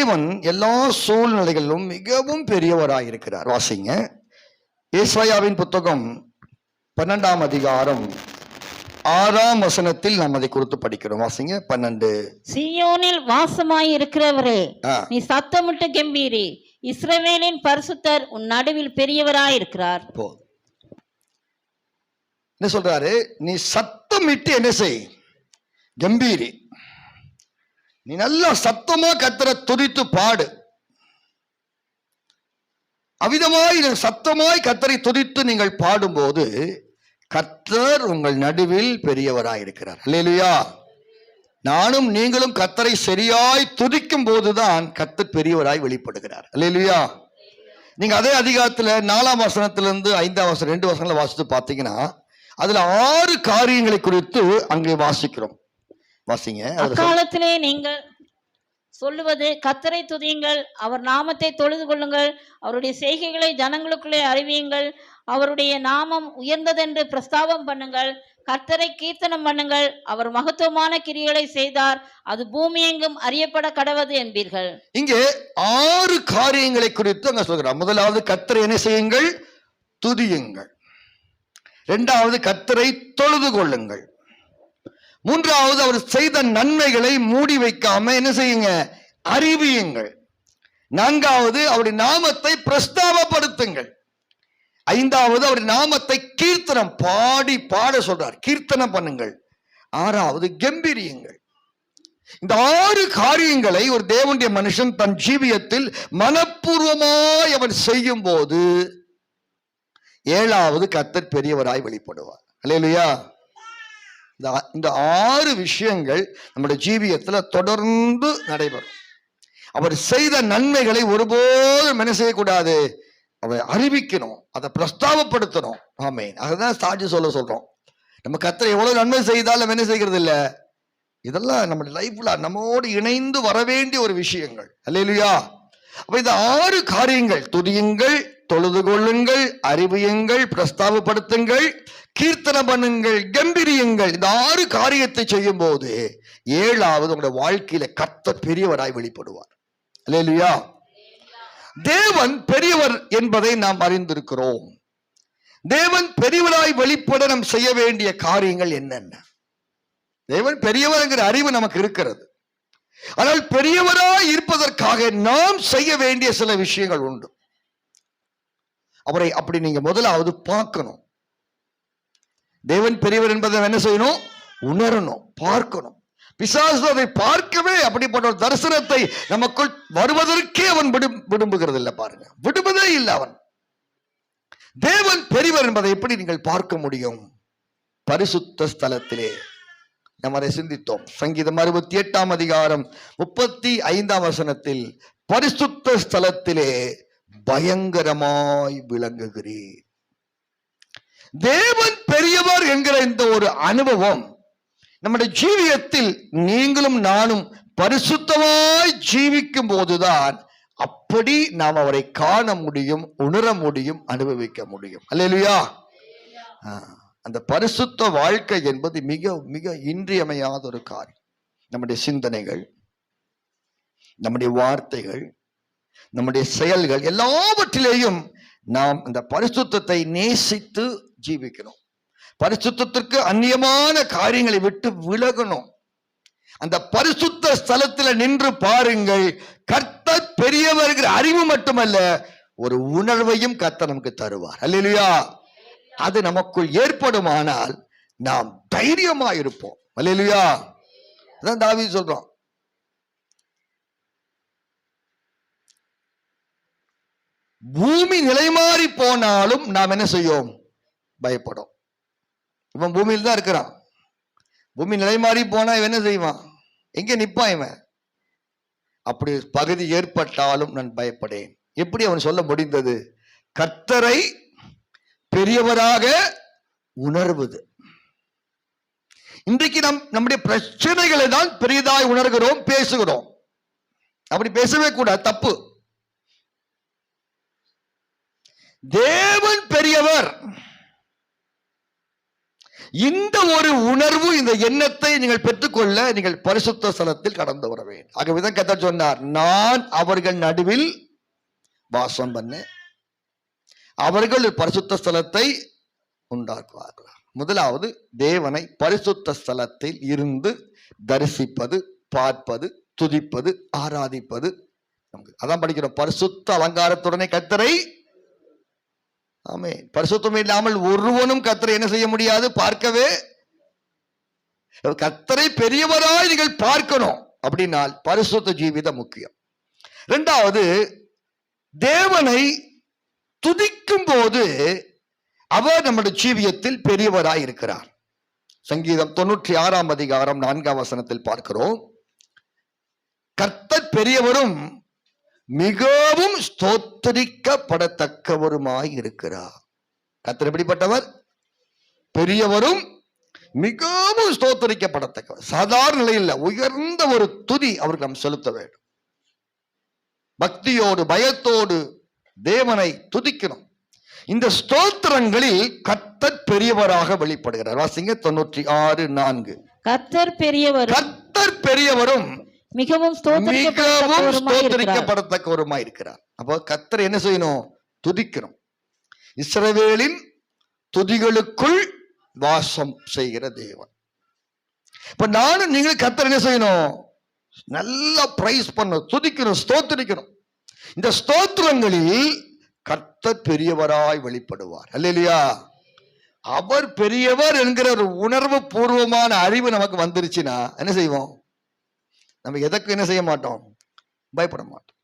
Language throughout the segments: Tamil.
தேவன் எல்லா சூழ்நிலைகளிலும் மிகவும் பெரியவராயிருக்கிறார். வாசிங்க ஏசாயாவின் புத்தகம் 12ஆம் அதிகாரம் 6ஆம் வசனத்தில் நாம் அதை குறித்து படிக்கிறோம். வாசிங்க 12. சீயோனில் வாசமாய் இருக்கிறவரே, நீ சத்தமிட்டு கெம்பீரி, இஸ்ரவேலின் பரிசுத்தர் உன் நடுவில் பெரியவராயிருக்கிறார். என்ன சொல்றாரு? நீ சத்தமிட்டு என்ன செய்? கம்பீரி. நீ நல்லா சத்தமா கர்த்தரை துதித்து பாடு. அவ்விதமாய் சத்தமாய் கர்த்தரை துதித்து நீங்கள் பாடும்போது கர்த்தர் உங்கள் நடுவில் பெரியவராயிருக்கிறார். அல்லேலூயா. நானும் நீங்களும் கர்த்தரை சரியாய் துதிக்கும் போதுதான் கர்த்தர் பெரியவராய் வெளிப்படுகிறார். அல்லேலூயா. நீங்க அதே அதிகாரத்துல 4ஆம் வசனத்திலிருந்து 5ஆம் வசனம் 2 வசனங்களை வாசித்து பார்த்தீங்கன்னா அதுல 6 காரியங்களை குறித்து அங்கே வாசிக்கிறோம். வாசிங்க. அக்காலத்திலே நீங்கள் சொல்லுவது, கர்த்தரை துதியுங்கள், அவர் நாமத்தை தொழுது கொள்ளுங்கள், அவருடைய செய்கைகளை ஜனங்களுக்குள்ளே அறிவியுங்கள், அவருடைய நாமம் உயர்ந்ததென்று பிரஸ்தாபம் பண்ணுங்கள், கர்த்தரை கீர்த்தனம் பண்ணுங்கள், அவர் மகத்துவமான கிரியைகளை செய்தார், அது பூமி எங்கும் அறியப்பட கடவது என்பீர்கள். இங்கே 6 காரியங்களை குறித்து அங்க சொல்கிறார். முதலாவது கர்த்தரை என்ன செய்யுங்கள்? துதியுங்கள். 2வது கர்த்தரை தொழுது கொள்ளுங்கள். 3வது அவர் செய்த நன்மைகளை மூடி வைக்காம என்ன செய்யுங்க? அறிவியுங்கள். 4வது அவருடைய நாமத்தை பிரஸ்தாபப்படுத்துங்கள். 5வது அவருடைய நாமத்தை கீர்த்தனம் பாட சொல்றார், கீர்த்தனம் பண்ணுங்கள். 6வது கம்பீரியுங்கள். இந்த 6 காரியங்களை ஒரு தேவனுடைய மனுஷன் தன் ஜீவியத்தில் மனப்பூர்வமாய் அவன் செய்யும் போது 7வது கர்த்தர் பெரியவராய் வெளிப்படுவார். அல்லேலூயா. இந்த 6 விஷயங்கள் நம்முடைய ஜீவியத்துல தொடர்ந்து நடைபெறும். அவர் செய்த நன்மைகளை ஒருபோதும் என்ன செய்யக்கூடாது? அவர் அறிவிக்கணும், அதை பிரஸ்தாபப்படுத்தணும். ஆமென். அதுதான் சாட்சி சொல்றோம். நம்ம கர்த்தர் எவ்வளவு நன்மை செய்தாலும் என்ன செய்கிறது இல்லை, இதெல்லாம் நம்ம லைஃப்ல நம்மோடு இணைந்து வர வேண்டிய ஒரு விஷயங்கள். அல்லேலூயா. அப்ப இந்த 6 காரியங்கள், துதியுங்கள், தொழுது கொள்ளுங்கள், அறிவியுங்கள், பிரஸ்தாபப்படுத்துங்கள், கீர்த்தனம் பண்ணுங்கள், கம்பீரியுங்கள். இந்த 6 காரியத்தை செய்யும் போது 7வது உங்களுடைய வாழ்க்கையில கர்த்தர் பெரியவராய் வெளிப்படுவார். அல்லேலூயா. தேவன் பெரியவர் என்பதை நாம் அறிந்திருக்கிறோம். தேவன் பெரியவராய் வெளிப்பட நாம் செய்ய வேண்டிய காரியங்கள் என்னென்ன? தேவன் பெரியவர் என்கிற அறிவு நமக்கு இருக்கிறது. ஆனால் பெரியவராய் இருப்பதற்காக நாம் செய்ய வேண்டிய சில விஷயங்கள் உண்டு. அவரை அப்படி நீங்க முதலாவது பார்க்கணும். தேவன் பெரியவர் என்பதை என்ன செய்யணும்? உணரணும், பார்க்கணும். பிசாசு அதை பார்க்கவே அப்படிப்பட்ட ஒரு தரிசனத்தை நமக்குள் வருவதற்கே அவன் விரும்புகிறது இல்லை. பாருங்க, விடுவதே இல்லை அவன். தேவன் பெரியவர் என்பதை எப்படி நீங்கள் பார்க்க முடியும்? பரிசுத்த ஸ்தலத்திலே நாம் அதை சிந்தித்தோம். சங்கீதம் 68ஆம் அதிகாரம் 35ஆம் வசனத்தில் பரிசுத்த ஸ்தலத்திலே பயங்கரமாய் விளங்குகிறீர். தேவன் பெரியவர் என்கிற இந்த ஒரு அனுபவம் நம்முடைய ஜீவியத்தில் நீங்களும் நானும் பரிசுத்தமாய் ஜீவிக்கும் போதுதான் அப்படி நாம் அவரை காண முடியும், உணர முடியும், அனுபவிக்க முடியும். அல்லேலூயா. அந்த பரிசுத்த வாழ்க்கை என்பது மிக மிக இன்றியமையாத ஒரு காரியம். நம்முடைய சிந்தனைகள், நம்முடைய வார்த்தைகள், நம்முடைய செயல்கள் எல்லாவற்றிலேயும் நாம் இந்த பரிசுத்தத்தை நேசித்து ஜீவிக்கணும். பரிசுத்தத்திற்கு அந்நியமான காரியங்களை விட்டு விலகணும். அந்த பரிசுத்த ஸ்தலத்தில் நின்று பாருங்கள், கர்த்தர் பெரியவர் அறிவு மட்டுமல்ல, ஒரு உணர்வையும் கர்த்தர் நமக்கு தருவார். அல்லேலூயா. அது நமக்குள் ஏற்படுமானால் நாம் தைரியமா இருப்போம். அல்லேலூயா. அதான் தாவீது சொல்றோம், பூமி நிலைமாறி போனாலும் நாம் என்ன செய்யோம்? பயப்படும். இவன் பூமியில் தான் இருக்கிறான். பூமி நிலைமாறி போனா இவன் என்ன செய்வான்? எங்க நிப்பான் இவன்? அப்படி பகுதி ஏற்பட்டாலும் நான் பயப்படேன். எப்படி அவன் சொல்ல முடிந்தது? கர்த்தரை பெரியவராக உணர்வது. இன்றைக்கு நம்முடைய பிரச்சனைகளை தான் பெரியதாய் உணர்கிறோம், பேசுகிறோம். அப்படி பேசவே கூடாது, தப்பு. தேவன் பெரியவர். இந்த ஒரு உணர்வு, இந்த எண்ணத்தை நீங்கள் பெற்றுக்கொள்ள நீங்கள் பரிசுத்த ஸ்தலத்தில் கடந்து வர வேண்டும். ஆகவேதான் கர்த்தர் சொன்னார், நான் அவர்கள் நடுவில் வாசம் பண்ண அவர்கள் பரிசுத்த ஸ்தலத்தை உண்டாக்குவார்கள். முதலாவது, தேவனை பரிசுத்த ஸ்தலத்தில் இருந்து தரிசிப்பது, பார்ப்பது, துதிப்பது, ஆராதிப்பது. அதான் படிக்கிறோம், பரிசுத்த அலங்காரத்துடனே கர்த்தரை. ஆமென். பரிசுத்தம் இல்லாமல் ஒருவனும் கர்த்தரை என்ன செய்ய முடியாது? பார்க்கவே. கர்த்தரை பெரியவராய் நீங்கள் பார்க்கணும் அப்படின்னால் பரிசுத்த ஜீவிதம் முக்கியம். இரண்டாவது, தேவனை துதிக்கும் போது அவர் நம்முடைய ஜீவியத்தில் பெரியவராய் இருக்கிறார். சங்கீதம் 96 அதிகாரம் 4 வசனத்தில் பார்க்கிறோம், கர்த்தர் பெரியவரும் மிகவும் ஸ்தோத்தரிக்கப்படத்தக்கவருமாய் இருக்கிறார். கர்த்தர் எப்படிப்பட்டவர்? பெரியவரும் மிகவும் ஸ்தோத்தரிக்கப்படத்தக்கவர். சாதாரண நிலையில் உயர்ந்த ஒரு துதி அவருக்கு நாம் செலுத்த வேண்டும். பக்தியோடு பயத்தோடு தேவனை துதிக்கணும். இந்த ஸ்தோத்திரங்களில் கர்த்தர் பெரியவராக வெளிப்படுகிறார். வாசிங்க 96:4. கர்த்தர் பெரியவரும் மிகவும் ஸ்தோத்தரிக்கப்படத்தக்கவருமாய் இருக்கிறார். அப்போ கர்த்தர் என்ன செய்யணும்? துதிக்கணும். இஸ்ரவேலின் துதிகளுக்குள் வாசம் செய்கிற தேவன். இப்ப நானும் நீங்களும் கர்த்தர் என்ன செய்யணும்? நல்லா பிரைஸ் பண்ணணும், துதிக்கணும், ஸ்தோத்திரிக்கணும். இந்த ஸ்தோத்திரங்களில் கர்த்தர் பெரியவராய் வெளிப்படுவார். அல்லேலூயா. அவர் பெரியவர் என்கிற ஒரு உணர்வு பூர்வமான அறிவு நமக்கு வந்துருச்சுன்னா என்ன செய்வோம்? நம்ம எதற்கு என்ன செய்ய மாட்டோம்? பயப்பட மாட்டோம்.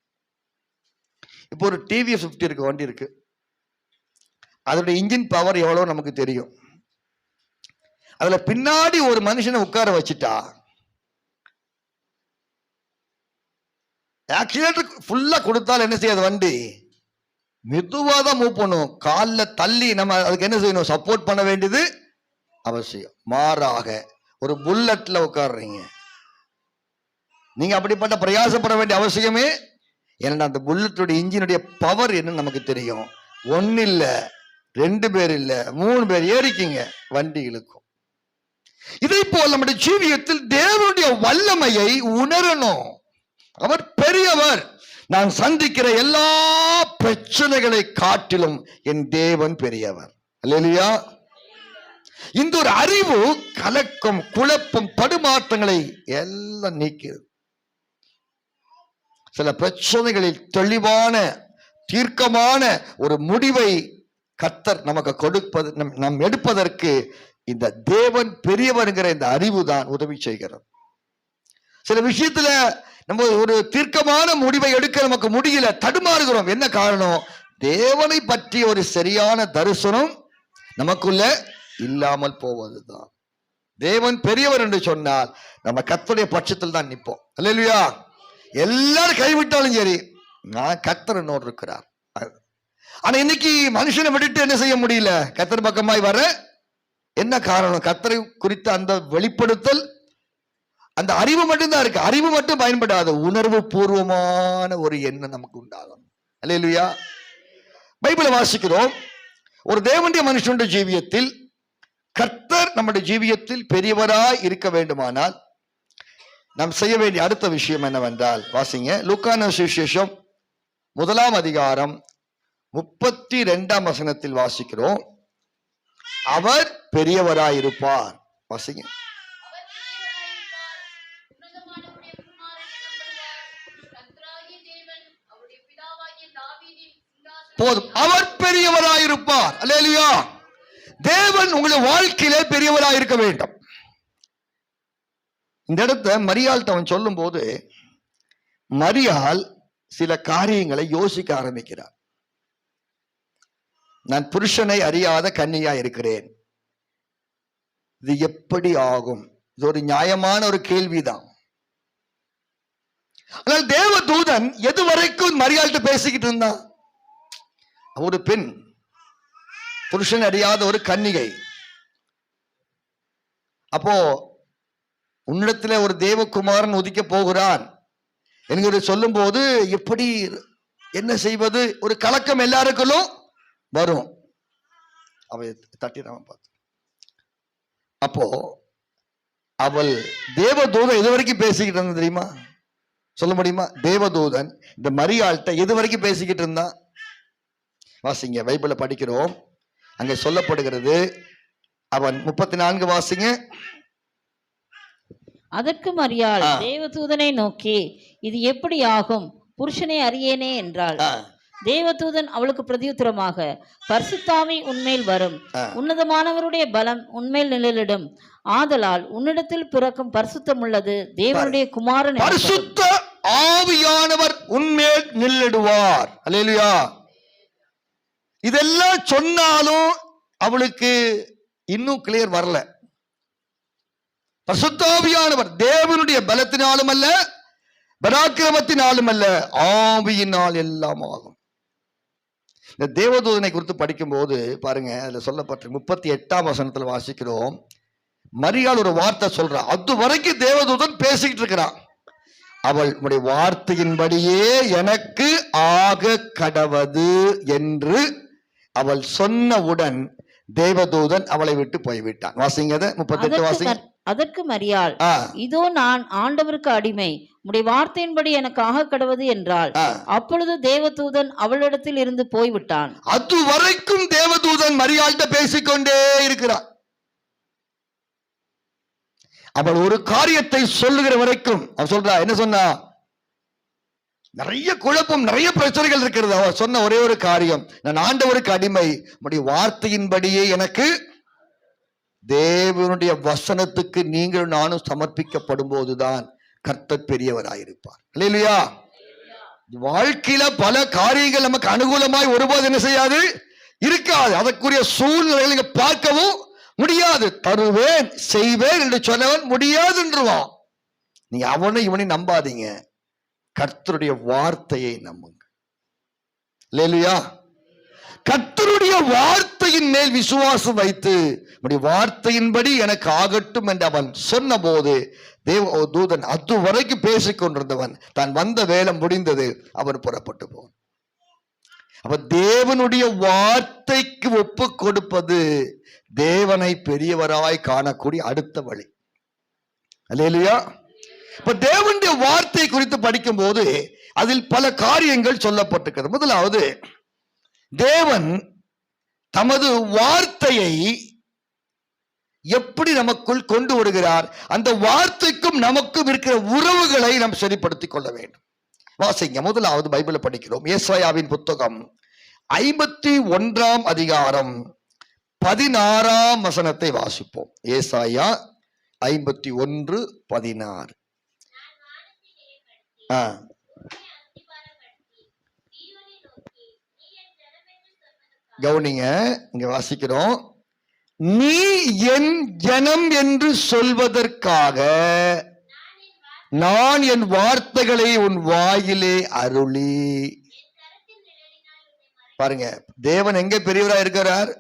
இப்போ ஒரு டிவிஎஸ் 50 இருக்கு, வண்டி இருக்கு, அதோட இன்ஜின் பவர் எவ்வளவு நமக்கு தெரியும். அதுல பின்னாடி ஒரு மனுஷனை உட்கார வச்சுட்டா ஆக்சிலேட்டர் ஃபுல்லா கொடுத்தால் என்ன செய்யாது? வண்டி மெதுவா தான் மூவ் பண்ணும். காலில் தள்ளி நம்ம அதுக்கு என்ன செய்யணும்? சப்போர்ட் பண்ண வேண்டியது அவசியம். மாறாக ஒரு புல்லட்ல உட்காடுறீங்க, நீங்க அப்படிப்பட்ட பிரயாசப்பட வேண்டிய அவசியமே. ஏன்னா அந்த புல்லட்டுடைய இன்ஜினுடைய பவர் என்னன்னு நமக்கு தெரியும். 1 இல்ல 2 பேர் இல்ல 3 பேர் ஏறிக்கிங்க, வண்டி இழுக்கும். இதை போல் நம்முடைய ஜீவியத்தில் தேவனுடைய வல்லமையை உணரணும். அவர் பெரியவர். நான் சந்திக்கிற எல்லா பிரச்சனைகளை காட்டிலும் என் தேவன் பெரியவர். அல்லேலூயா. இந்த ஒரு அறிவு கலக்கம், குழப்பம், தடுமாற்றங்களை எல்லாம் நீக்கிறது. சில பிரச்சனைகளில் தெளிவான தீர்க்கமான ஒரு முடிவை கர்த்தர் நமக்கு கொடுப்பது, நாம் எடுப்பதற்கு இந்த தேவன் பெரியவர்ங்கிற இந்த அறிவு தான் உதவி செய்கிறது. சில விஷயத்துல நம்ம ஒரு தீர்க்கமான முடிவை எடுக்க நமக்கு முடியல, தடுமாறுகிறோம். என்ன காரணம்? தேவனை பற்றி ஒரு சரியான தரிசனம் நமக்குள்ள இல்லாமல் போவதுதான். தேவன் பெரியவர் என்று சொன்னால் நம்ம கர்த்தருடைய பட்சத்தில் தான் நிற்போம். அல்லேலூயா. எல்லாரும் கைவிட்டாலும் சரி, நான் கர்த்தர் என்னோடு இருக்கிறார். ஆனா இன்னைக்கு மனுஷனை விட்டுட்டு என்ன செய்ய முடியல? கர்த்தர் பக்கமாய் வர என்ன காரணம்? கர்த்தரை குறித்த அந்த வெளிப்படுத்தல், அந்த அறிவு மட்டும்தான் இருக்கு. அறிவு மட்டும் பயன்படாத உணர்வு பூர்வமான ஒரு எண்ணம் நமக்கு உண்டாகும். அல்லேலூயா. பைபிளை வாசிக்கிறோம், ஒரு தேவனுடைய மனுஷனுடைய ஜீவியத்தில் கர்த்தர் நம்முடைய ஜீவியத்தில் பெரியவராய் இருக்க வேண்டுமானால் நாம் செய்ய வேண்டிய அடுத்த விஷயம் என்னவென்றால், வாசிங்க லூக்கான சுவிசேஷம் 1 அதிகாரம் 32 வசனத்தில் வாசிக்கிறோம், அவர் பெரியவராய் இருப்பார். வாசிங்க. போதும், அவர் பெரியவராயிருப்பார். அல்லேலூயா. தேவன் உங்களுடைய வாழ்க்கையிலே பெரியவராயிருக்க வேண்டும். இந்த இடத்த மரியாள்கிட்ட அவன் சொல்லும் போது மரியாள் சில காரியங்களை யோசிக்க ஆரம்பிக்கிறார். நான் புருஷனை அறியாத கன்னியா இருக்கிறேன், இது எப்படி ஆகும்? இது ஒரு நியாயமான ஒரு கேள்விதான். ஆனால் தேவ தூதன் எதுவரைக்கும் மரியாள்கிட்ட பேசிக்கிட்டு இருந்தான்? ஒரு பெண், புருஷன் அறியாத ஒரு கன்னிகை. அப்போ உன்னிடத்துல ஒரு தேவகுமாரன் உதிக்க போகிறான் என்கிறது சொல்லும் போது எப்படி என்ன செய்வது? ஒரு கலக்கம் எல்லாருக்கும் வரும். அவை தட்டிடாம பார்த்து அப்போ அவள் தேவதூதன் எது வரைக்கும் பேசிக்கிட்டு இருந்தா தெரியுமா? சொல்ல முடியுமா? தேவதூதன் இந்த மரியாள்கிட்ட எது வரைக்கும் பேசிக்கிட்டு இருந்தான்? வாசிங்க, பைபிளை படிக்கிறோம். அங்கே சொல்லப்படுகிறது, அவன் 34 வாசிங்க. அதற்கு மரியாள் தேவதூதனை நோக்கி, இது எப்படி ஆகும், புருஷனை அறியேனே என்றாள். தேவதூதன் அவளுக்கு பிரதியுத்தரமாக, பரிசுத்தாவி உன்மேல் வரும், உன்னதமானவருடைய பலம் உன்மேல் நிழலிடும், ஆதலால் உன்னிடத்தில் பிறக்கும் பரிசுத்தம் உள்ளது தேவனுடைய குமாரன், பரிசுத்த ஆவியானவர் உன்மேல் நிழலிடுவார். அல்லேலூயா. இதெல்லாம் சொன்னாலும் அவளுக்கு இன்னும் கிளியர் வரல. பரிசுத்த ஆவியானவர் தேவனுடைய பலத்தினாலும் அல்ல, பராக்கிரமத்தினாலும் அல்ல, ஆவியினால் எல்லாம் ஆகும். இந்த தேவதூதனை குறித்து படிக்கும் போது பாருங்க, அதுல சொல்லப்பட்ட 38ஆம் வசனத்துல வாசிக்கிறோம். மரியாள் ஒரு வார்த்தை சொல்றா. அது வரைக்கும் தேவதூதன் பேசிக்கிட்டு இருக்கிறான். அவள் உடைய வார்த்தையின்படியே எனக்கு ஆக கடவது என்று அவள் சொன்னவுடன் தேவதூதன் அவளை விட்டு போய்விட்டான். வாசிங்க 38 வாசிங்க. அதற்கு மரியாள், இதோ நான் ஆண்டவருக்கு அடிமை, உடைய வார்த்தையின்படி எனக்கு ஆக கடவது என்றாள். அப்பொழுது தேவதூதன் அவளிடத்தில் இருந்து போய்விட்டான். அது வரைக்கும் தேவதூதன் மரியாள்கிட்ட பேசிக்கொண்டே இருக்கிறான். அவள் ஒரு காரியத்தை சொல்லுகிற வரைக்கும் அவள் சொல்றா. என்ன சொன்னா? நிறைய குழப்பம், நிறைய பிரச்சனைகள் இருக்கிறது. அவர் சொன்ன ஒரே ஒரு காரியம், நான் ஆண்டவருக்கு அடிமை, உடைய வார்த்தையின்படியே எனக்கு, தேவனுடைய வசனத்துக்கு நீங்களும் நானும் சமர்ப்பிக்கப்படும் போதுதான் கர்த்தர் பெரியவராயிருப்பார். அல்லேலூயா. வாழ்க்கையில பல காரியங்கள் நமக்கு அனுகூலமாய் ஒருபோது என்ன செய்யாது, இருக்காது. அதற்குரிய சூழ்நிலைகளை பார்க்கவும் முடியாது. தருவேன் செய்வேன் என்று சொன்னவன் முடியாது என்றுவான். நீங்க அவனை இவனை நம்பாதீங்க, கர்த்தருடைய வார்த்தையை நம்புங்க. அல்லேலூயா. கர்த்தருடைய வார்த்தையின் மேல் விசுவாசம் வைத்து வார்த்தையின்படி எனக்கு ஆகட்டும் என்று அவன் சொன்ன போது தேவதூதன் அது வரைக்கும் பேசிக் கொண்டிருந்தவன் தான் வந்த வேலை முடிந்தது, அவன் புறப்பட்டு போவான். அப்ப தேவனுடைய வார்த்தைக்கு ஒப்பு கொடுப்பது தேவனை பெரியவராய் காணக்கூடிய அடுத்த வழி. அல்லேலூயா. இப்ப தேவனுடைய வார்த்தை குறித்து படிக்கும் போது அதில் பல காரியங்கள் சொல்லப்பட்டிருக்கிறது. முதலாவது, தேவன் தமது வார்த்தையை எப்படி நமக்குள் கொண்டு வருகிறார், அந்த வார்த்தைக்கும் நமக்கும் இருக்கிற உறவுகளை நாம் சரிப்படுத்திக் கொள்ள வேண்டும். வாசிங்க, முதலாவது பைபிளை படிக்கிறோம். ஏசாயாவின் புத்தகம் 51ஆம் அதிகாரம் 16ஆம் வசனத்தை வாசிப்போம். ஏசாயா 51:16. கவனிங்க, இங்க வாசிக்கிறோம். நீ என் ஜனம் என்று சொல்வதற்காக நான் என் வார்த்தைகளை உன் வாயிலே அருளி. பாருங்க, தேவன் எங்க பெரியவராக இருக்கிறார்?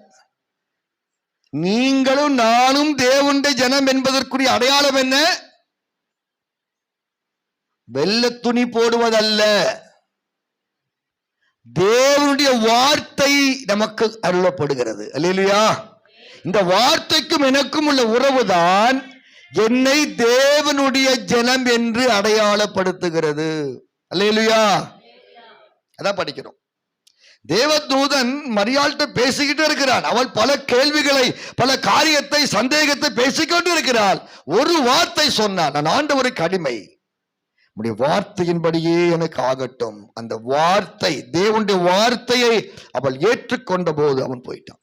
நீங்களும் நானும் தேவனுடைய ஜனம் என்பதற்குரிய அடையாளம் என்ன? வெள்ளை துணி போடுவதல்ல, தேவனுடைய வார்த்தை நமக்கு அருளப்படுகிறது. அல்லேலூயா. இந்த வார்த்தைக்கும் எனக்கும் உள்ள உறவுதான் என்னை தேவனுடைய ஜனம் என்று அடையாளப்படுத்துகிறது. அல்லேலூயா. அதான் படிக்கிறோம். தேவதூதன் மரியாள்கிட்ட பேசிக்கிட்டு இருக்கிறான். அவள் பல கேள்விகளை, பல காரியத்தை, சந்தேகத்தை பேசிக்கொண்டு இருக்கிறாள். ஒரு வார்த்தை சொன்னான், நான் ஆண்டவருக்கு அடிமை, உம்முடைய வார்த்தையின்படியே எனக்கு ஆகட்டும். அந்த வார்த்தை, தேவனுடைய வார்த்தையை அவள் ஏற்றுக்கொண்ட போது அவன் போயிட்டான்.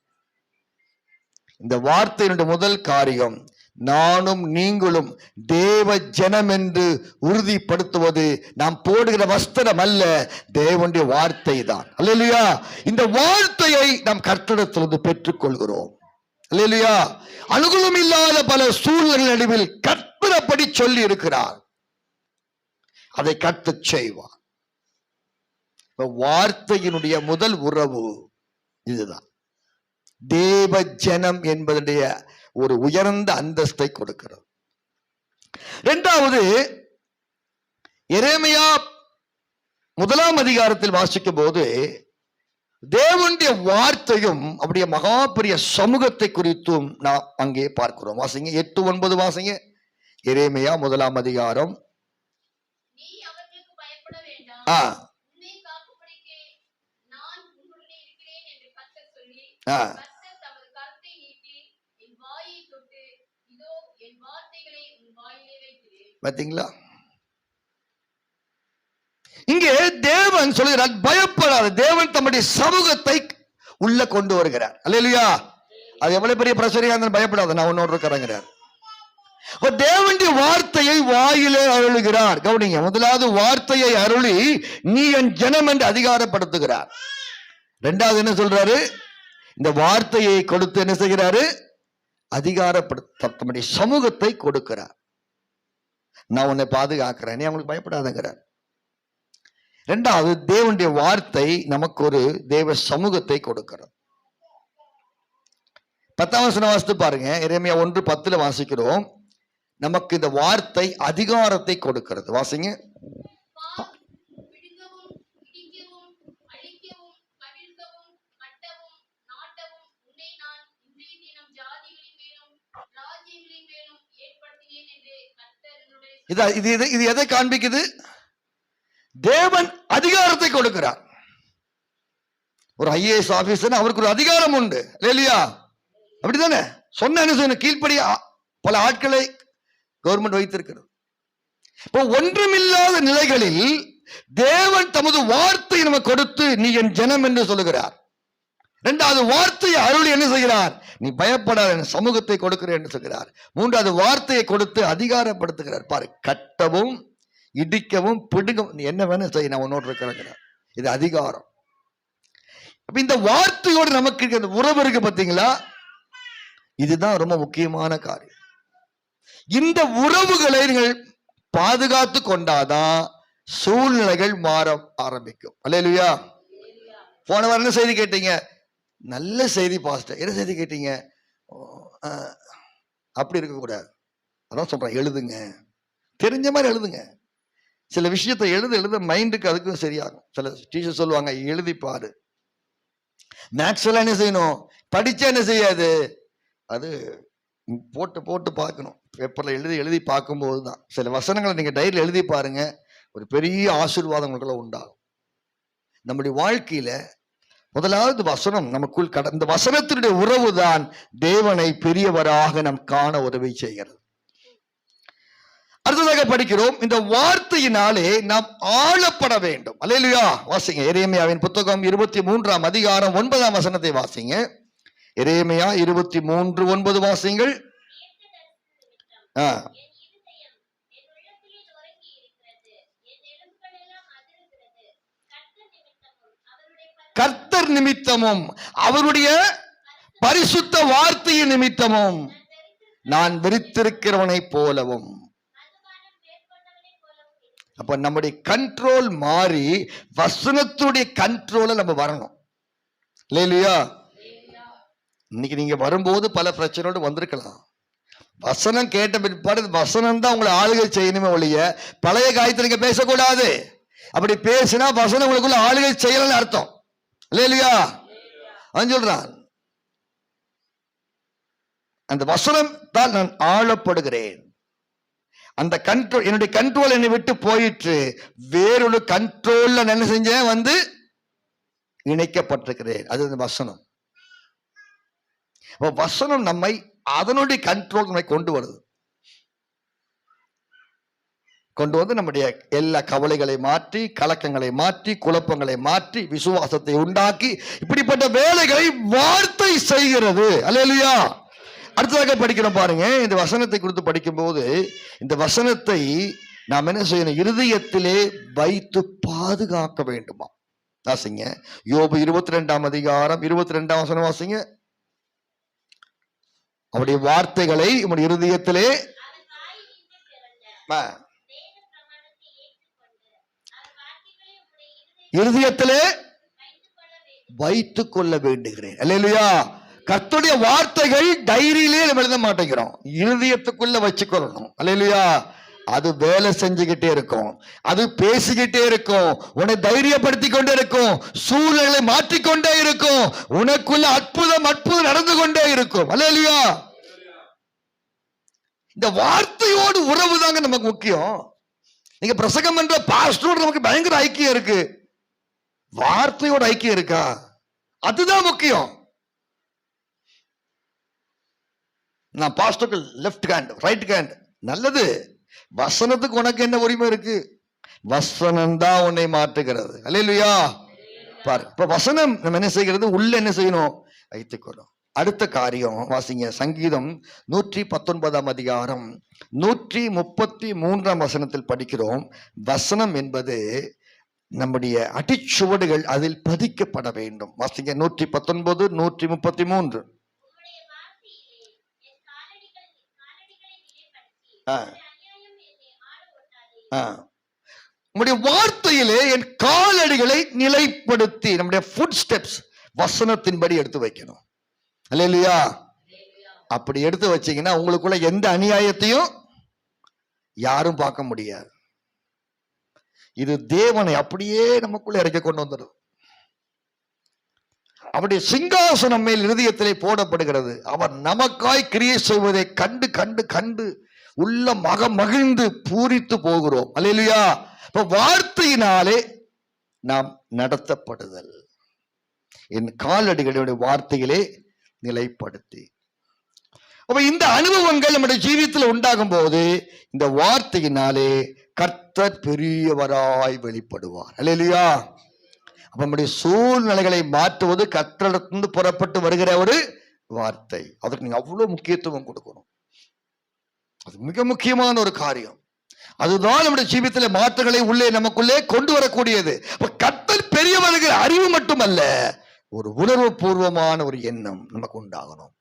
இந்த வார்த்தையினுடைய முதல் காரியம், நானும் நீங்களும் தேவ ஜனம் என்று உறுதிப்படுத்துவது நாம் போடுகிற வஸ்திரம் அல்ல, தேவனுடைய வார்த்தை தான். அல்லேலூயா. இந்த வார்த்தையை நாம் கர்த்தரிடத்திலிருந்து பெற்றுக்கொள்கிறோம். அல்லேலூயா. அனுகூலம் இல்லாத பல சூழ்நிலை நடுவில் கர்த்தர் அப்படி சொல்லி இருக்கிறார், அதை கர்த்தர் செய்வார். வார்த்தையினுடைய முதல் உறவு இதுதான். தேவ ஜனம் என்பதுடைய ஒரு உயர்ந்த அந்தஸ்தை கொடுக்கிறது. இரண்டாவது, எரேமியா 1ஆம் அதிகாரத்தில் வாசிக்கும் போது தேவனுடைய வார்த்தையும் அப்படியே மகா பெரிய சமூகத்தை குறித்தும் நாம் அங்கே பார்க்கிறோம். வாசிங்க 8-9 வாசிங்க. எரேமியா 1ஆம் அதிகாரம். நீ அவர்களுக்கு பயப்பட வேண்டாம். ஆ உன்னை காக்கும்படிக்கு நான் உன்னுடனே இருக்கிறேன் என்று கர்த்தர் சொல்லி, ஆ கர்த்தர் தமது கரத்தை நீட்டி என் வாயை தொட்டு, இதோ என் வார்த்தைகளை உன் வாயிலே வைக்கிறேன். பாத்தீங்களா? இங்கே தேவன் சொல்கிறார், பயப்படாத. தேவன் தம்முடைய சமூகத்தை உள்ள கொண்டு வருகிறார். அல்லேலூயா. அது எவ்வளவு பெரிய பிரச்சனையா இருந்தாலும் பயப்படாத, நான் உன்னோடு இருக்கிறேங்கிறார். தேவனுடைய வார்த்தையை வாயிலே அருளுகிறார். கவனிங்க, முதலாவது வார்த்தையை அருளி நீ என் ஜனம் என்று அதிகாரப்படுத்துகிறார். இரண்டாவது என்ன சொல்றாரு? இந்த வார்த்தையை கொடுத்து என்ன செய்கிறாரு? அதிகாரப்படுத்த தம்முடைய சமூகத்தை கொடுக்கிறார். நான் உன்னை பாதுகாக்கிறேன், நீ அவங்களுக்கு பயப்படாதங்கிறார். இரண்டாவது, தேவனுடைய வார்த்தை நமக்கு ஒரு தேவ சமூகத்தை கொடுக்கிறது. 10ஆம் வசனம் வாசித்து பாருங்க. எரேமியா 1:10 வாசிக்கிறோம். நமக்கு இந்த வார்த்தை அதிகாரத்தை கொடுக்கிறது. வாசிங்க. பார், பிடுங்கவும், இடிக்கவும், அழிக்கவும், கவிழ்க்கவும், கட்டவும், நாட்டவும் உன்னை நான் இன்றைய தினம் ஜாதிகளின் மேலும் ராஜ்யங்களின் மேலும் ஏற்படுத்தினேன் என்று கர்த்தர் என்னுடைய இது எதை காண்பிக்குது? தேவன் அதிகாரத்தை கொடுக்கிறார். ஒரு IAS ஆபீசர், அவருக்கு ஒரு அதிகாரம் உண்டு இல்லையா? அப்படித்தானே? சொன்ன என்ன செய்யணும்? கீழ்ப்படி பல ஆட்களை கவர்மெண்ட் வைத்திருக்கிறது. இப்போ ஒன்றுமில்லாத நிலைகளில் தேவன் தமது வார்த்தை நமக்கு கொடுத்து நீ என் ஜனம் என்று சொல்லுகிறார். இரண்டாவது, வார்த்தையை அருள் என்ன செய்கிறார்? நீ பயப்படாத, என் சமூகத்தை கொடுக்கிறேன் என்று சொல்கிறார். மூன்றாவது, வார்த்தையை கொடுத்து அதிகாரப்படுத்துகிறார். பாரு, கட்டவும், இடிக்கவும், பிடுங்கவும், நீ என்ன வேணும் செய்ய, நான் உன்னோடு இருக்கிறேன். இது அதிகாரம். அப்ப இந்த வார்த்தையோடு நமக்கு இருக்கிற உறவு இருக்கு பார்த்தீங்களா? இதுதான் ரொம்ப முக்கியமான காரியம். இந்த உறவுகளை நீங்கள் பாதுகாத்து கொண்டாதான் சூழ்நிலைகள் மாற ஆரம்பிக்கும். அல்லேலூயா. போன வாரம் என்ன செய்தி கேட்டீங்க? நல்ல செய்தி பாஸ்டர். என்ன செய்தி கேட்டீங்க? அப்படி இருக்கக்கூடாது. அதான் சொல்றேன், எழுதுங்க, தெரிஞ்ச மாதிரி எழுதுங்க. சில விஷயத்தை எழுத மைண்டுக்கு அதுக்கும் சரியாகும். சில டீச்சர் சொல்லுவாங்க, எழுதி பாரு. மேக்ஸ் எல்லாம் என்ன செய்யணும்? படிச்சா என்ன செய்யாது? அது போட்டு போட்டு பார்க்கணும். பேப்பர்ல எழுதி பார்க்கும்போது தான். சில வசனங்களை நீங்க டைரியில் எழுதி பாருங்க, ஒரு பெரிய ஆசீர்வாதம் உங்களுக்குள்ள உண்டாகும். நம்முடைய வாழ்க்கையில முதலாவது வசனம் நமக்குள் இந்த வசனத்தினுடைய உறவு தான் தேவனை பெரியவராக நம் காண உதவி செய்கிறது. அடுத்ததாக படிக்கிறோம், இந்த வார்த்தையினாலே நாம் ஆளப்பட வேண்டும். அல்லேலூயா. வாசிங்க. எரேமியாவின் புத்தகம் 23ஆம் அதிகாரம் 9ஆம் வசனத்தை வாசிங்க. எரேமியா 23:9 வாசிங்கள். கர்த்தர் நிமித்தமும் அவருடைய பரிசுத்த வார்த்தையின் நிமித்தமும் நான் வெறித்திருக்கிறவனை போலவும். அப்ப நம்முடைய கண்ட்ரோல் மாறி வசனத்துடைய கண்ட்ரோல நம்ம வரணும். இல்லையா? இன்னைக்கு நீங்க வரும்போது பல பிரச்சனையோடு வந்திருக்கலாம். வசனம் கேட்ட பிற்பாடு வசனம் தான் உங்களை ஆளுகை செய்யணுமே ஒழிய பழைய காயத்தை நீங்க பேசக்கூடாது. அப்படி பேசினா வசனம் உங்களுக்குள்ள ஆளுகை செய்யலன்னு அர்த்தம். இல்லையா? அவன் சொல்றான், அந்த வசனம் தான் நான் ஆளப்படுகிறேன். அந்த கண்ட்ரோல், என்னுடைய கண்ட்ரோல் என்னை விட்டு போயிட்டு வேறொரு கண்ட்ரோல்ல என்ன செஞ்சேன்? வந்து இணைக்கப்பட்டிருக்கிறேன். அது அந்த வசனம். வசனம் நம்மை அதனுடைய கண்ட்ரோல் நம்மை கொண்டு வருது. கொண்டு வந்து நம்முடைய எல்லா கவலைகளை மாற்றி, கலக்கங்களை மாற்றி, குழப்பங்களை மாற்றி, விசுவாசத்தை உண்டாக்கி, இப்படிப்பட்ட வேலைகளை வார்த்தை செய்கிறது. அல்லேலூயா. அடுத்ததாக படிக்கிறோம் பாருங்க. இந்த வசனத்தை குறித்து படிக்கும் போது இந்த வசனத்தை நாம் என்ன செய்யணும்? இருதயத்திலே வைத்து பாதுகாக்க வேண்டுமா? வாசிங்க. யோபு 22ஆம் அதிகாரம் 22ஆம் வசனம் வாசிங்க. அவருடைய வார்த்தைகளை உங்களுடைய இருதயத்திலே வைத்துக் கொள்ள வேண்டுகிறேன். அல்லேலூயா. கர்த்தருடைய வார்த்தைகள் டைரியிலே நம்ம எழுத மாட்டேங்கிறோம், இருதயத்துக்குள்ள வச்சுக்கொள்ளணும். அல்லேலூயா. அது வேலை செஞ்சுக்கிட்டே இருக்கும், அது பேசிக்கிட்டே இருக்கும், உன்னை தைரியப்படுத்தி கொண்டே இருக்கும், சூழ்நிலை மாற்றிக்கொண்டே இருக்கும், உனக்குள்ள அற்புதம் நடந்து கொண்டே இருக்கும். அல்லேலூயா. இந்த வார்த்தையோடு உறவு தாங்க நமக்கு முக்கியம். நீங்க பிரசங்கம் பண்ற பாஸ்டரோடு நமக்கு பயங்கர ஐக்கியம் இருக்கு, வார்த்தையோட ஐக்கியம் இருக்கா? அதுதான் முக்கியம். நான் பாஸ்டருக்கு லெஃப்ட் ஹேண்ட் ரைட் ஹேண்ட், நல்லது. வசனத்துக்கு உனக்கு என்ன உரிமை இருக்கு? வசனம் தான் உன்னை மாற்றுகிறது. அல்லேலூயா. பாரு, இப்ப வசனம் நம்ம என்ன செய்கிறது? உள்ள என்ன செய்யணும்? வைத்துக்கொள்ளும். அடுத்த காரியம் வாசிங்க, சங்கீதம் 119 அதிகாரம் 133 வசனத்தில் படிக்கிறோம். வசனம் என்பது நம்முடைய அடிச்சுவடுகள் அதில் பதிக்கப்பட வேண்டும். வாசிங்க 119 133. நம்முடைய வார்த்தையிலே என் காலடிகளை நிலைப்படுத்தி, நம்முடைய ஃபுட் ஸ்டெப்ஸ் வசனத்தின்படி எடுத்து வைக்கணும். அல்லேலூயா. அப்படி எடுத்து வச்சீங்கன்னா உங்களுக்குள்ள எந்த அநியாயத்தையும் யாரும் பார்க்க முடியாது. இது தேவனை அப்படியே நமக்குள்ள இறக்க கொண்டு வந்துடும். அவருடைய சிங்காசனம் மேல் இருதயத்திலே போடப்படுகிறது. அவர் நமக்காய் கிரியை செய்வதை கண்டு கண்டு கண்டு உள்ள மகிழ்ந்து பூரித்து போகிறோம். அல்லேலூயா. இப்ப வார்த்தையினாலே நாம் நடத்தப்படுதல், என் காலடிகளுடைய வார்த்தையிலே நிலைப்படுத்தி. அப்ப இந்த அனுபவங்கள் நம்முடைய ஜீவியத்தில் உண்டாகும் போது இந்த வார்த்தையினாலே கர்த்தர் பெரியவராய் வெளிப்படுவார். அல்லேலூயா. அப்ப நம்முடைய சூழ்நிலைகளை மாற்றுவது கர்த்தரிடத்திலிருந்து புறப்பட்டு வருகிற ஒரு வார்த்தை. அதற்கு நீங்க அவ்வளவு முக்கியத்துவம் கொடுக்கணும். அது மிக முக்கியமான ஒரு காரியம். அதுதான் நம்முடைய ஜீவியத்தில் மாற்றங்களை உள்ளே நமக்குள்ளே கொண்டு வரக்கூடியது. கர்த்தர் பெரியவர்கள் அறிவு மட்டுமல்ல, ஒரு உணர்வு பூர்வமான ஒரு எண்ணம் நமக்கு உண்டாகணும்.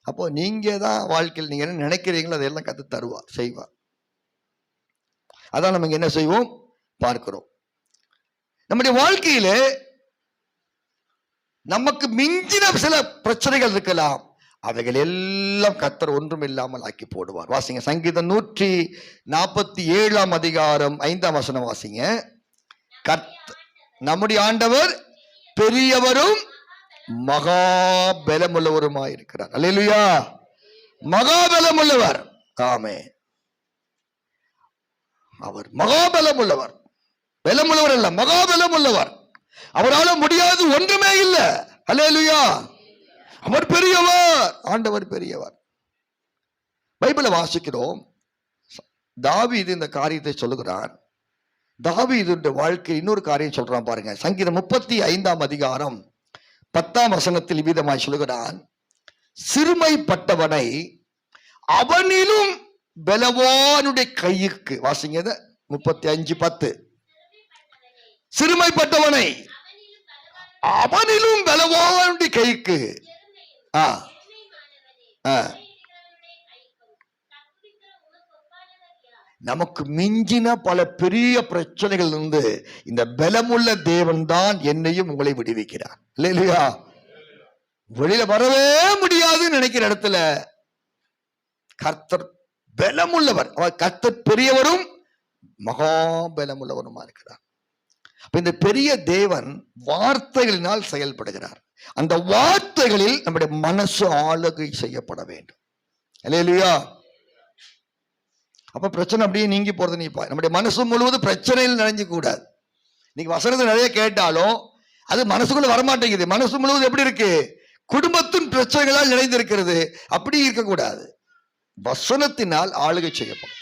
அப்போ நீங்க தான் வாழ்க்கையில் நீங்க என்ன நினைக்கிறீங்களோ அதையெல்லாம் கத்து தருவார், செய்வார். அதான் நம்ம என்ன செய்வோம் பார்க்கிறோம். நம்முடைய வாழ்க்கையில நமக்கு மிஞ்சின சில பிரச்சனைகள் இருக்கலாம், அவைகள் எல்லாம் கர்த்தர் ஒன்றும் இல்லாமல் ஆக்கி போடுவார். வாசிங்க சங்கீதம் 147 அதிகாரம் 5 வசனம் வாசிங்க. நம்முடைய ஆண்டவர் பெரியவரும் மகா பலமுள்ளவருமாய் இருக்கிறார். அல்லேலூயா. மகா பலமுள்ளவர். ஆமே. அவர் மகா பலமுள்ளவர். பலமுள்ளவர் அல்ல, மகா பலமுள்ளவர். அவரால் முடியாது ஒன்றுமே இல்லை. அல்லேலூயா. அவர் பெரியவர், ஆண்டவர் பெரியவர். பைபிளை வாசிக்கிறோம். தாவீது இந்த காரியத்தை சொல்லுகிறான். தாவீதுடைய வாழ்க்கை இன்னொரு காரியம் சொல்றான் பாருங்க. சங்கீதம் 35 அதிகாரம் 10 வசனத்தில் விதமாய் சொல்லுகிறான், சிறுமைப்பட்டவனை அவனிலும் பலவானுடைய கைக்கு, வாசிங்க 35:10, சிறுமைப்பட்டவனை அவனிலும் பலவானுடைய கைக்கு. நமக்கு மிஞ்சின பல பெரிய பிரச்சனைகள் இருந்து இந்த பலமுள்ள தேவன் தான் என்னையும் உங்களை விடுவிக்கிறார். இல்லையா? வெளியில வரவே முடியாதுன்னு நினைக்கிற இடத்துல கர்த்தர் பலமுள்ளவர். அவர் கர்த்தர் பெரியவரும் மகா பலமுள்ளவருமா இருக்கிறார். அப்ப இந்த பெரிய தேவன் வார்த்தைகளினால் செயல்படுகிறார். அந்த வார்த்தைகளில் நம்முடைய மனசு ஆளுகை செய்யப்பட வேண்டும். இல்லையா? அப்ப பிரச்சனை அப்படியே நீங்கி போறது. நீ நம்முடைய மனசு முழுவதும் பிரச்சனையில் நினைஞ்சு கூடாது. நீங்க வசனத்தை நிறைய கேட்டாலும் அது மனசுக்குள்ள வரமாட்டேங்குது. மனசு முழுவதும் எப்படி இருக்கு? குடும்பத்தின் பிரச்சனைகளால் நிறைந்திருக்கிறது. அப்படி இருக்கக்கூடாது. வசனத்தினால் ஆளுகை செய்யப்படும்.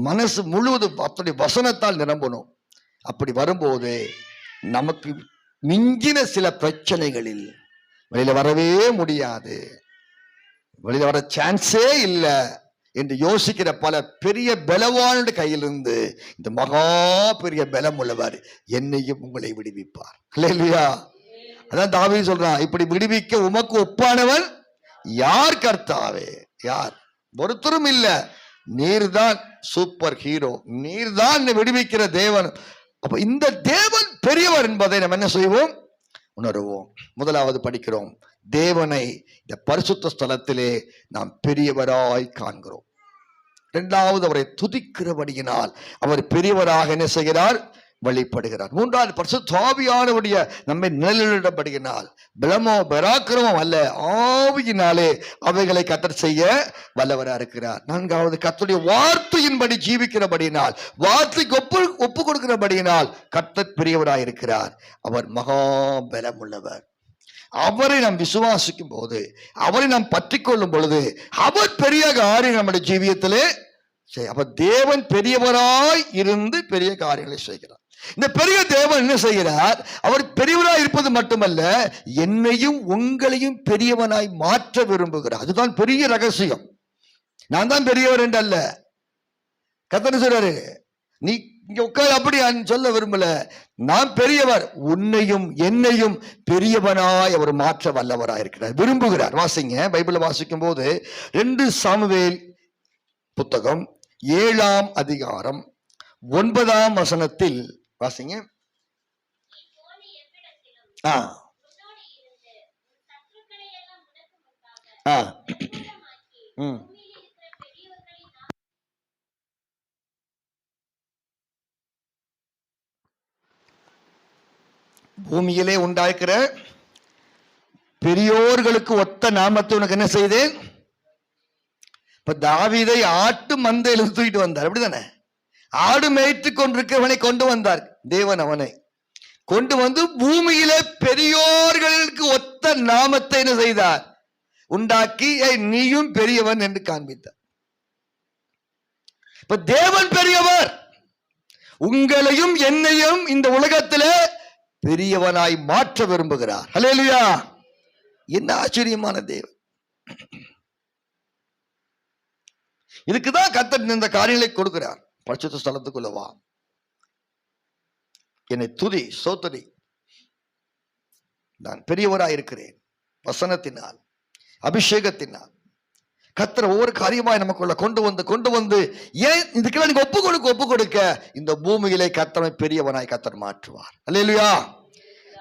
மனசு முழுவதும் அத்தனை வசனத்தால் நிரம்பணும். அப்படி வரும்போது நமக்கு மிஞ்சின சில பிரச்சனைகளில் வெளியில வரவே முடியாது, வெளியில வர சான்ஸே இல்லை என்று யோசிக்கிற பல பெரிய பலவானுடைய கையிலிருந்து இந்த மகா பெரிய பலம் உள்ளவர் என்னையும் உங்களை விடுவிப்பார். இல்லையா? அதான் தாவீது சொல்றான், இப்படி விடுவிக்க உமக்கு ஒப்பானவன் யார் கர்த்தாவே? யார்? ஒருத்தரும் இல்ல. நீர்தான் சூப்பர் ஹீரோ, நீர்தான் விடுவிக்கிற தேவன். அப்ப இந்த தேவன் பெரியவர் என்பதை நம்ம என்ன செய்வோம்? உணர்வோம். முதலாவது படிக்கிறோம், தேவனை இந்த பரிசுத்த ஸ்தலத்திலே நாம் பெரியவராய் காண்கிறோம். இரண்டாவது அவரை துதிக்கிறபடியினால் அவர் பெரியவராக என்ன செய்கிறார்? வெளிப்படுகிறார். மூன்றாவது பரிசுத்த ஆவியானவருடைய நம்மை நிழலிடபடியினால், பலமோ பராக்கிரமம் அல்ல, ஆவியினாலே அவைகளை கர்த்தர் செய்ய வல்லவராக இருக்கிறார். நான்காவது கர்த்தருடைய வார்த்தையின்படி ஜீவிக்கிறபடியினால், வார்த்தைக்கு ஒப்பு கொடுக்கிறபடியினால் கர்த்தர் பெரியவராக இருக்கிறார். அவர் மகா பலமுள்ளவர். அவரை நாம் விசுவாசிக்கும் போது, அவரை நாம் பற்றி கொள்ளும் பொழுது, அவர் பெரிய காரியம் நம்முடைய ஜீவியத்திலே அப்ப தேவன் பெரியவராய் இருந்து பெரிய காரியங்களை செய்கிறார். இந்த பெரிய தேவன் என்ன செய்கிறார்? அவர் பெரியவராய் இருப்பது மட்டுமல்ல, என்னையும் உங்களையும் பெரியவனாய் மாற்ற விரும்புகிறார். அதுதான் பெரிய ரகசியம். நான் தான் பெரியவர் என்று அல்ல. கர்த்தர் சொல்றாரு, நீ இங்க உட்கார் அப்படி சொல்ல விரும்பல. நான் பெரியவர், உன்னையும் என்னையும் பெரியவனாய் அவர் மாற்ற வல்லவராய் இருக்கிறார், விரும்புகிறார். வாசிங்க, பைபிளை வாசிக்கும் போது 2 சாமுவேல் புத்தகம் 7ஆம் அதிகாரம் 9ஆம் வசனத்தில் வாசிங்க. பூமியிலே உண்டாக்குற பெரியோர்களுக்கு ஒத்த நாமத்தை உனக்கு என்ன செய்தேன்? இப்ப தாவீதை ஆட்டு மந்தையில தூக்கிட்டு வந்தார், அப்படிதானே? ஆடு மேய்த்து கொண்டிருக்கிறவனை கொண்டு வந்தார் தேவன். அவனை கொண்டு வந்து பூமியில பெரியோர்களுக்கு ஒத்த நாமத்தை என்ன செய்தார்? உண்டாக்கி நீயும் பெரியவன் என்று காண்பித்தார். இப்ப தேவன் பெரியவர். உங்களையும் என்னையும் இந்த உலகத்துல பெரியவனாய் மாற்ற விரும்புகிறார். ஹல்லேலூயா! என்ன ஆச்சரியமான தேவன்! இதுக்குதான் கர்த்தர் இந்த காரியங்களை கொடுக்கிறார். பரிசுத்த ஸ்தலத்துக்குள்ள வா, என்னை துதி, ஸ்தோத்திரி. நான் பெரியவராய் இருக்கிறேன். வசனத்தினால், அபிஷேகத்தினால் கர்த்தர் ஒவ்வொரு காரியமாய் நமக்குள்ள கொண்டு வந்து ஏன் இதுக்கெல்லாம் நீங்க ஒப்பு கொடுக்க இந்த பூமியிலே கர்த்தரை பெரியவனாய் கர்த்தர் மாற்றுவார். அல்லேலூயா!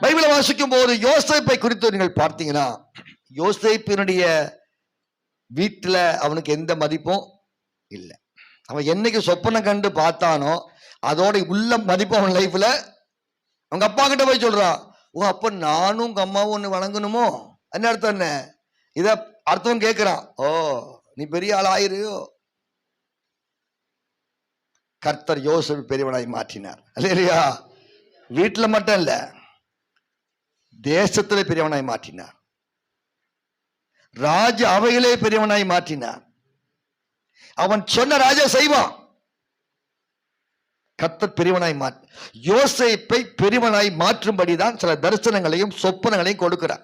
பைபிளை வாசிக்கும் போது யோசேப்பை குறித்து நீங்கள் பார்த்தீங்கன்னா, யோசேப்பினுடைய வீட்டுல அவனுக்கு எந்த மதிப்பும் இல்லை. அவன் என்னைக்கு சொப்பனம் கண்டு பார்த்தானோ அதோட உள்ள மதிப்பு அவன் லைஃப்ல. அவங்க அப்பா கிட்ட போய் சொல்றான், ஓ அப்ப நானும் உங்க அம்மாவும் ஒண்ணு வணங்கணுமோ? என்ன அர்த்தம்? என்ன இத அர்த்தம் கேட்கிறான். ஓ நீ பெரிய ஆள் ஆயிரு. கர்த்தர் யோசேப்பு பெரியவனாய் மாற்றினார். அல்லேலூயா! வீட்டுல மட்டும் இல்ல, தேசத்திலே பெரியவனாய் மாற்றினார். ராஜ அவைகளே பெரியவனாய் மாற்றினார். அவன் சொன்ன ராஜா செய்வான். கர்த்தர் பெரியவனாய் யோசேப்பை பெரியவனாய் மாற்றும்படிதான் சில தரிசனங்களையும் சொப்பனங்களையும் கொடுக்கிறார்.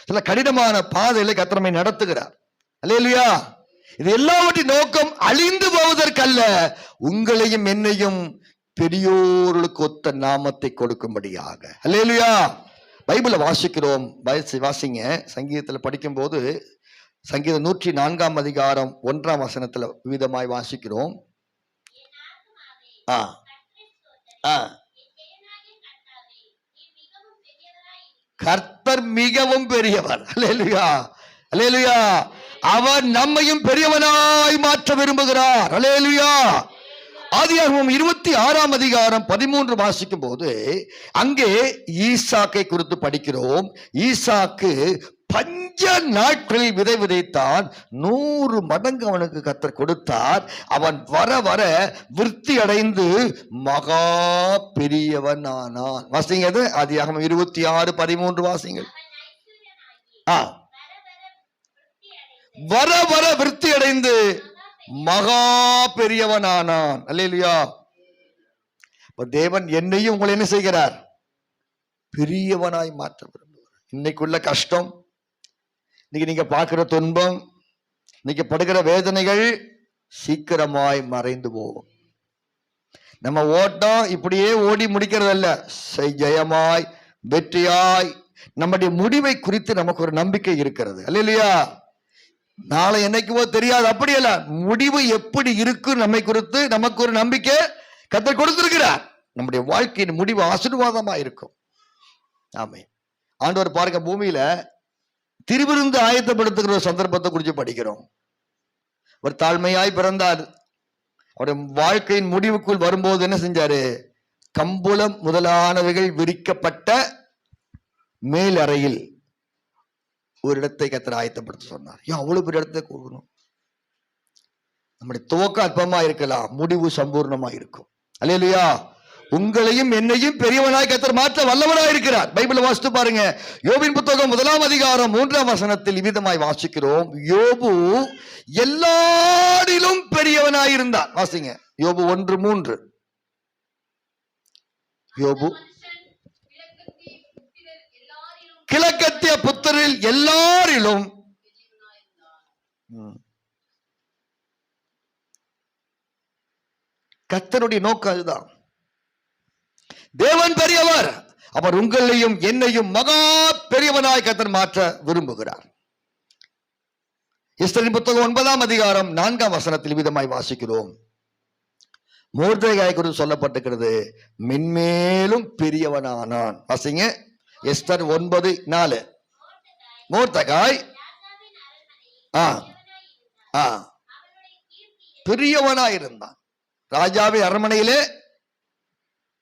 சில கடினமான பாதைகளை கர்த்தர் நடத்துகிறார். அல்லேலூயா! இது எல்லாவற்றின் நோக்கம் அழிந்து போவதற்கல்ல, உங்களையும் என்னையும் பெரியோர்களுக்கு ஒத்த நாமத்தை கொடுக்கும்படியாக. அல்லேலூயா! பைபிளை வாசிக்கிறோம். வாசிங்க, சங்கீதத்தில் படிக்கும் போது சங்கீதம் 104ஆம் அதிகாரம் 1ஆம் வசனத்துல விதமாய் வாசிக்கிறோம். கர்த்தர் மிகவும் பெரியவர். அல்லேலூயா! அல்லேலூயா! அவர் நம்மையும் பெரியவனாய் மாற்ற விரும்புகிறார். அல்லேலூயா! ஆதியாகமம் 26ஆம் அதிகாரம் 13 வாசிக்கும் போது அங்கே ஈசாக்கை குறித்து படிக்கிறோம். ஈசாக்கு பஞ்ச நாட்களில் விதை விதைத்தான், 100 மடங்கு அவனுக்கு கர்த்தர் கொடுத்தார். அவன் வர வர விருத்தி அடைந்து மகா பெரியவன் ஆனான். வாசிங்க, அது ஆதியாகமம் 26:13 வாசிங்கள். வர வர விருத்தி அடைந்து மகா பெரியவன் ஆனான். அல்லேலூயா! தேவன் என்னையும் உங்களை என்ன செய்கிறார்? பெரியவனாய் மாற்ற விரும்புகிறார். இன்னைக்குள்ள கஷ்டம், இன்னைக்கு நீங்க பார்க்கிற துன்பம், இன்னைக்கு படுகிற வேதனைகள் சீக்கிரமாய் மறைந்து போகும். நம்ம ஓட்டம் இப்படியே ஓடி முடிக்கிறதல்ல, ஜெயமாய் வெற்றியாய் நம்முடைய முடிவை குறித்து நமக்கு ஒரு நம்பிக்கை இருக்கிறது. அல்லேலூயா! நாளை என்னைக்குவோ தெரியாது, அப்படி அல்ல, முடிவு எப்படி இருக்கு நம்மை குறித்து நமக்கு ஒரு நம்பிக்கை கர்த்தர் கொடுத்திருக்கிறார். நம்முடைய வாழ்க்கையின் முடிவு ஆசீர்வாதமா இருக்கும். ஆமென். ஆண்டவர் பாருங்க, பூமியில திருவிருந்து ஆயத்தப்படுத்துகிற ஒரு சந்தர்ப்பத்தை குறித்து படிக்கிறோம். ஒரு தாழ்மையாய் பிறந்தார். அவருடைய வாழ்க்கையின் முடிவுக்குள் வரும்போது என்ன செஞ்சாரு? கம்புளம் முதலானவைகள் விரிக்கப்பட்ட மேல் அறையில் ஒரு இடத்தை கர்த்தர் ஆயத்தப்படுத்த சொன்னார். ஏன் அவ்வளவு பெரிய இடத்தை கொடுக்கணும்? நம்முடைய துவக்கம் அற்பமா இருக்கலாம், முடிவு சம்பூர்ணமா இருக்கும். அல்லேலூயா. உங்களையும் என்னையும் பெரியவனாய் கர்த்தர் மாற்ற வல்லவனாய் இருக்கிறார். பைபிள் வாசித்து பாருங்க. யோபின் புத்தகம் 1 அதிகாரம் 3 வசனத்தில் இவ்விதமாய் வாசிக்கிறோம். யோபு எல்லாரிலும் பெரியவனாய் இருந்தார். வாசிங்க யோபு 1:3. யோபு கிழக்கத்திய புத்திரர் எல்லாரிலும் கர்த்தருடைய நோக்கம் அதுதான். தேவன் பெரியவர். அவர் உங்களையும் என்னையும் மகா பெரியவனாய் கர்த்தர் மாற்ற விரும்புகிறார். எஸ்தரின் புத்தகம் 9 அதிகாரம் 4 வசனத்தில் விதமாய் வாசிக்கிறோம். மோர்தெகாய் குறித்து சொல்லப்பட்டிருக்கிறது, மென்மேலும் பெரியவனானான். வாசிங்க எஸ்தர் 9:4. மோர்தெகாய் பெரியவனாயிருந்தான். ராஜாவின் அரண்மனையிலே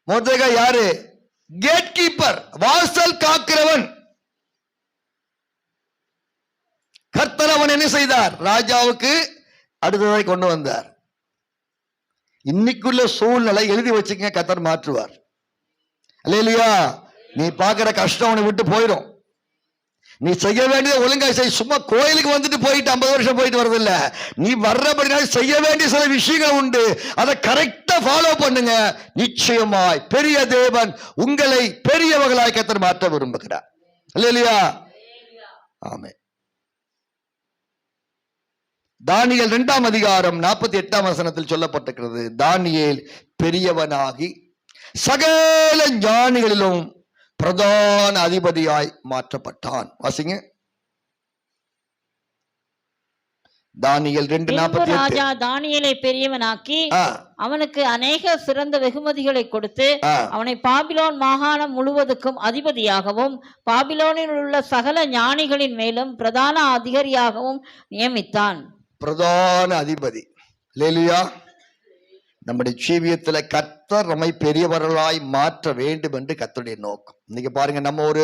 மோர்தெகாய் யாரு? கேட் கீப்பர், வாசல் காக்கிறவன். கர்த்தர் அவன் என்ன செய்தார்? ராஜாவுக்கு அடுத்ததை கொண்டு வந்தார். இன்னைக்குள்ள சூழ்நிலை எழுதி வச்சுக்க, கர்த்தர் மாற்றுவார். அல்லேலூயா. நீ பார்க்கிற கஷ்டம் உன்னை விட்டு போயிடும். நீ செய்ய வேண்டியதை ஒழுங்கா செய். சும்மா கோயிலுக்கு வந்துட்டு போயிட்டு 50 வருஷம் போயிட்டு வரதில்ல. நீ வர்றபடினா செய்ய வேண்டிய சில விஷயங்கள் உண்டு. அதை கரெக்டா ஃபாலோ பண்ணுங்க. நிச்சயமாய் பெரிய தேவன் உங்களை பெரியவர்களாய் கர்த்தர் மாற்ற விரும்புகிறார். அல்லேலூயா. ஆமென். தானியேல் 2 அதிகாரம் 48 வசனத்தில் சொல்லப்பட்டிருக்கிறது, தானியேல் பெரியவனாகி சகல ஞானிகளிலும் பிரதான அதிபதியாய் மாற்றப்பட்டான். வாசிங்க தானியேல் 2:48. ராஜா தானியேலை பெரியவனாக்கி அவனுக்கு அநேக சிறந்த வெகுமதிகளை கொடுத்து அவனை பாபிலோன் மாகாணம் முழுவதுக்கும் அதிபதியாகவும் பாபிலோனில் உள்ள சகல ஞானிகளின் மேலும் பிரதான அதிகாரியாகவும் நியமித்தான். பிரதான அதிபதி. அல்லேலூயா. நம்முடைய ஜீவியத்துல கர்த்தர் நம்மை பெரியவர்களாய் மாற்ற வேண்டும் என்று கர்த்தருடைய நோக்கம். இன்னைக்கு பாருங்க, நம்ம ஒரு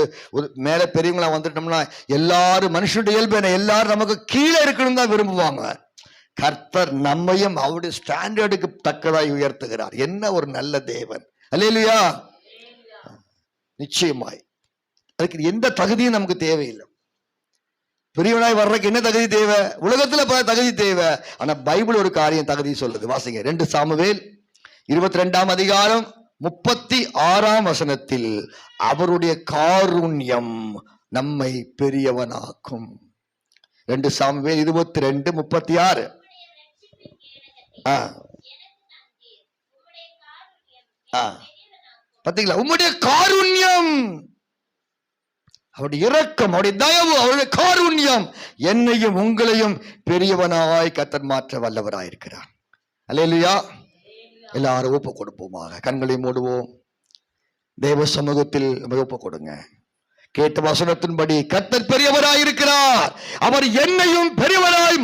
மேல பெரியவங்களா வந்துட்டோம்னா எல்லாரும் மனுஷனுடைய இயல்பு எல்லாரும் நமக்கு கீழே இருக்கணும் தான் விரும்புவாங்க. கர்த்தர் நம்மையும் அவருடைய ஸ்டாண்டர்டுக்கு தக்கதாய் உயர்த்துகிறார். என்ன ஒரு நல்ல தேவன். அல்லேலூயா. நிச்சயமாய் அதுக்கு எந்த தகுதியும் நமக்கு தேவையில்லை. பெரியவனாய் வர்றதுக்கு என்ன தகுதி தேவை? உலகத்துல தகுதி தேவை. ஆனா பைபிள் ஒரு காரியம் தகுதி சொல்லுது. வாசிங்க 2 சாமுவேல் 22 அதிகாரம் 36 வசனத்தில், அவருடைய காருண்யம் நம்மை பெரியவனாக்கும். 2 சாமுவேல் 22:36. பாத்தீங்களா? உம்முடைய காருண்யம், அவருடைய இரக்கம், அவருடைய தயவு, அவருடைய காருண்யம் என்னையும் உங்களையும் பெரியவனாய் கர்த்தர் மாற்ற வல்லவராயிருக்கிறார். அல்லேலூயா. எல்லாரும் ஒப்பு கொடுப்போமாக. கண்களை மூடுவோம். தேவ சமூகத்தில் ஒப்பு கொடுங்க. கேட்ட வசனத்தின்படி கர்த்தர் பெரியவராயிருக்கிறார். அவர் என்னையும் பெரியவராய்